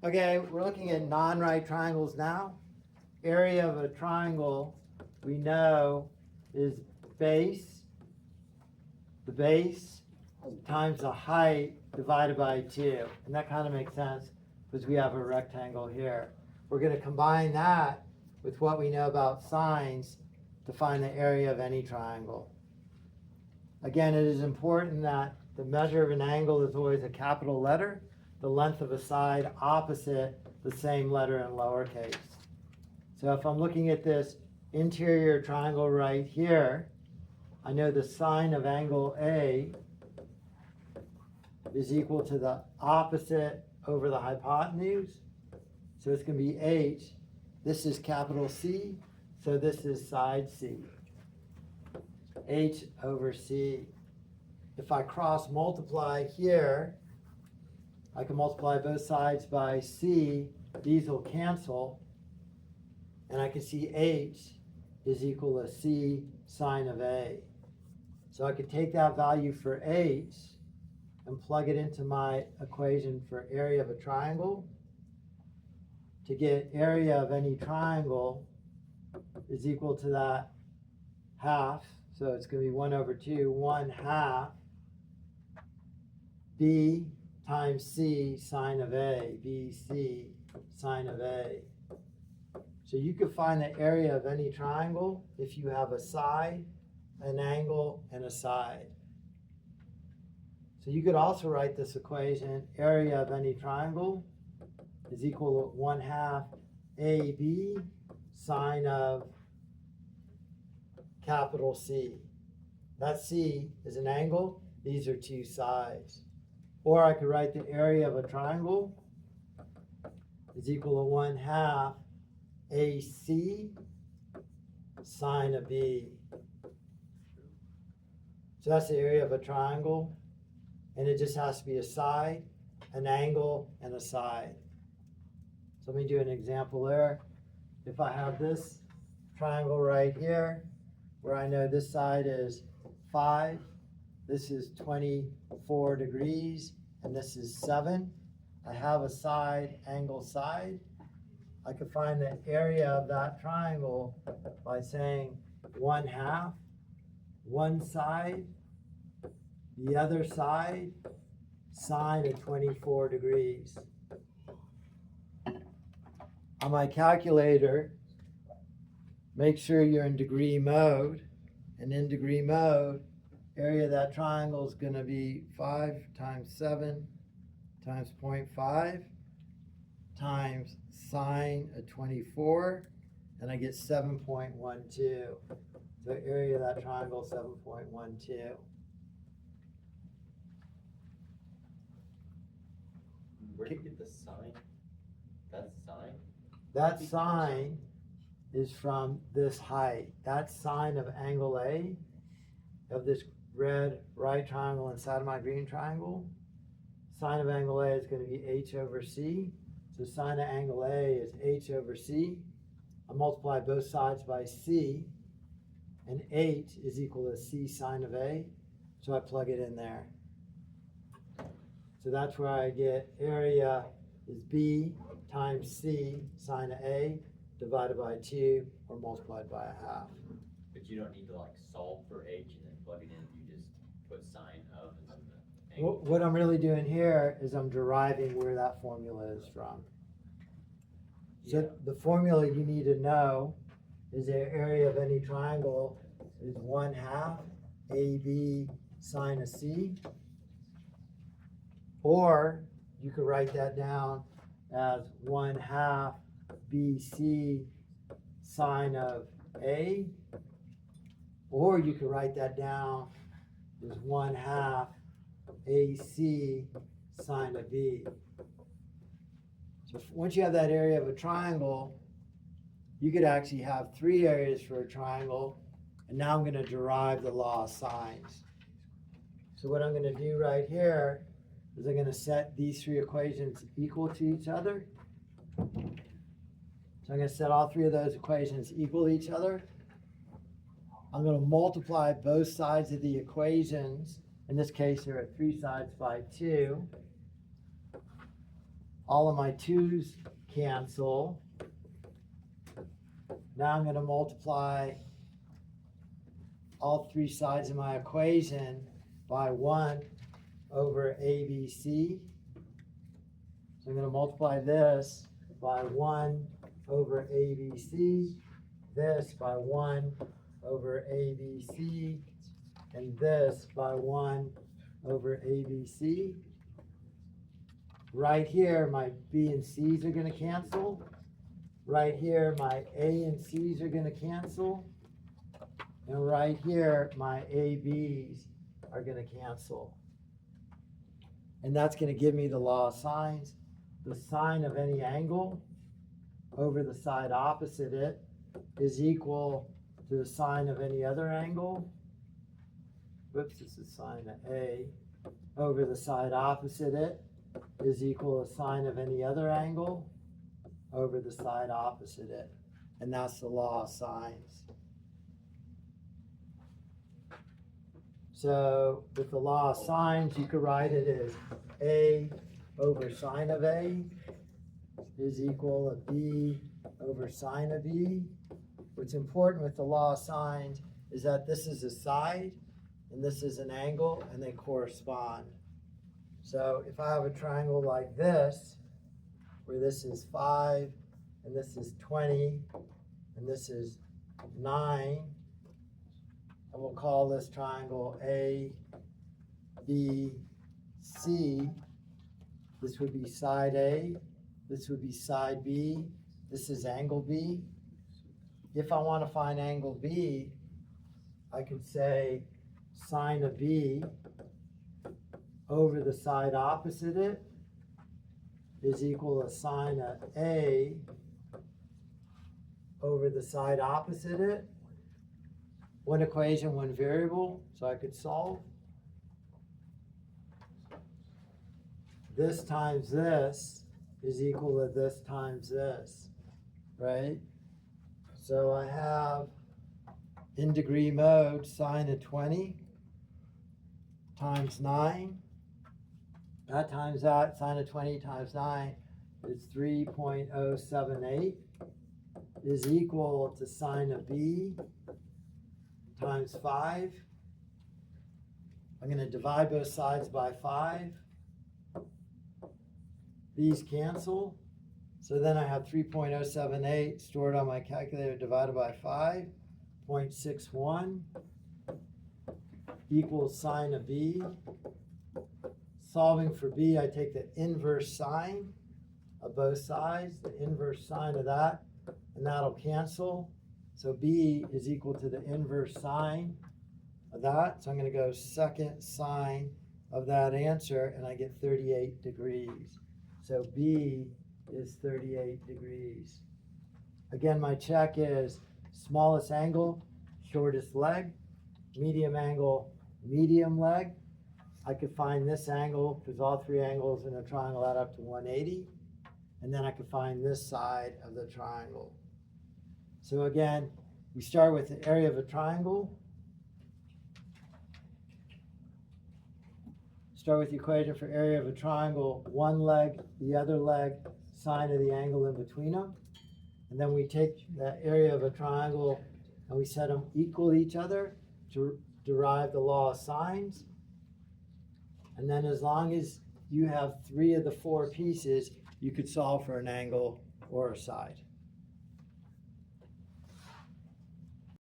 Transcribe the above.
Okay, we're looking at non-right triangles now. Area of a triangle we know is base, the base times the height divided by 2. And that kind of makes sense because we have a rectangle here. We're going to combine that with what we know about sines to find the area of any triangle. Again, it is important that the measure of an angle is always a capital letter, the length of a side opposite the same letter in lowercase. So if I'm looking at this interior triangle right here, I know the sine of angle A is equal to the opposite over the hypotenuse. So it's going to be H. This is capital C, so this is side C. H over C. If I cross multiply here, I can multiply both sides by C. These will cancel. And I can see H is equal to C sine of A. So I could take that value for H and plug it into my equation for area of a triangle. To get area of any triangle is equal to that half. So it's going to be 1 over 2, 1/2 B times C sine of A, BC sine of A. So you can find the area of any triangle if you have a side, an angle, and a side. So you could also write this equation, area of any triangle is equal to 1/2 AB sine of capital C. That C is an angle, these are two sides. Or I could write the area of a triangle is equal to 1/2 AC sine of B. So that's the area of a triangle, and it just has to be a side, an angle, and a side. So let me do an example there. If I have this triangle right here, where I know this side is 5, this is 24 degrees, and this is 7. I have a side, angle, side. I can find the area of that triangle by saying 1/2, one side, the other side, sine of 24 degrees. On my calculator, make sure you're in degree mode. And in degree mode, area of that triangle is going to be 5 times 7 times 0.5 times sine of 24, and I get 7.12. So area of that triangle, 7.12. Where do you get the sine? That's sine? That sine is from this height. That sine of angle A, of this red right triangle inside of my green triangle. Sine of angle A is going to be H over C. So sine of angle A is H over C. I multiply both sides by C, and H is equal to C sine of A. So I plug it in there. So that's where I get area is B times C sine of A divided by 2 or multiplied by 1/2. But you don't need to like solve for H and then plug it in. You just put sine of and then the angle. What I'm really doing here is I'm deriving where that formula is from. So the formula you need to know is the area of any triangle is 1/2 AB sine of C. Or you could write that down as 1/2 BC sine of A. Or you could write that down as 1/2 AC sine of B. So once you have that area of a triangle, you could actually have 3 areas for a triangle. And now I'm going to derive the law of sines. So what I'm going to do right here is I'm going to set these 3 equations equal to each other. So I'm going to set all 3 of those equations equal to each other. I'm going to multiply both sides of the equations. In this case, there are 3 sides by 2. All of my 2's cancel. Now I'm gonna multiply all 3 sides of my equation by 1 over ABC. So I'm gonna multiply this by 1 over ABC, this by 1 over ABC, and this by 1 over ABC. Right here, my B and C's are gonna cancel. Right here, my A and C's are gonna cancel. And right here, my AB's are gonna cancel. And that's gonna give me the law of sines. The sine of any angle over the side opposite it is equal to the sine of any other angle. Whoops, this is sine of A over the side opposite it is equal to sine of any other angle over the side opposite it. And that's the law of sines. So with the law of sines, you could write it as A over sine of A is equal to B over sine of B. What's important with the law of sines is that this is a side and this is an angle and they correspond. So if I have a triangle like this, where this is 5 and this is 20 and this is 9, and we'll call this triangle A, B, C. This would be side A, this would be side B, this is angle B. If I want to find angle B, I could say sine of B over the side opposite it is equal to sine of A over the side opposite it. One equation, one variable, so I could solve. This times this is equal to this times this, right? So I have, in degree mode, sine of 20 times 9. That times that, sine of 20 times 9 is 3.078 is equal to sine of B times 5. I'm going to divide both sides by 5. These cancel. So then I have 3.078 stored on my calculator divided by 5. 0.61 equals sine of B. Solving for B, I take the inverse sine of both sides, the inverse sine of that, and that'll cancel. So B is equal to the inverse sine of that. So I'm going to go second sine of that answer, and I get 38 degrees. So B is 38 degrees. Again, my check is smallest angle, shortest leg, medium angle, medium leg. I could find this angle because all 3 angles in a triangle add up to 180. And then I could find this side of the triangle. So again, we start with the area of a triangle. Start with the equation for area of a triangle, one leg, the other leg, sine of the angle in between them. And then we take the area of a triangle and we set them equal to each other to derive the law of sines. And then as long as you have 3 of the 4 pieces, you could solve for an angle or a side.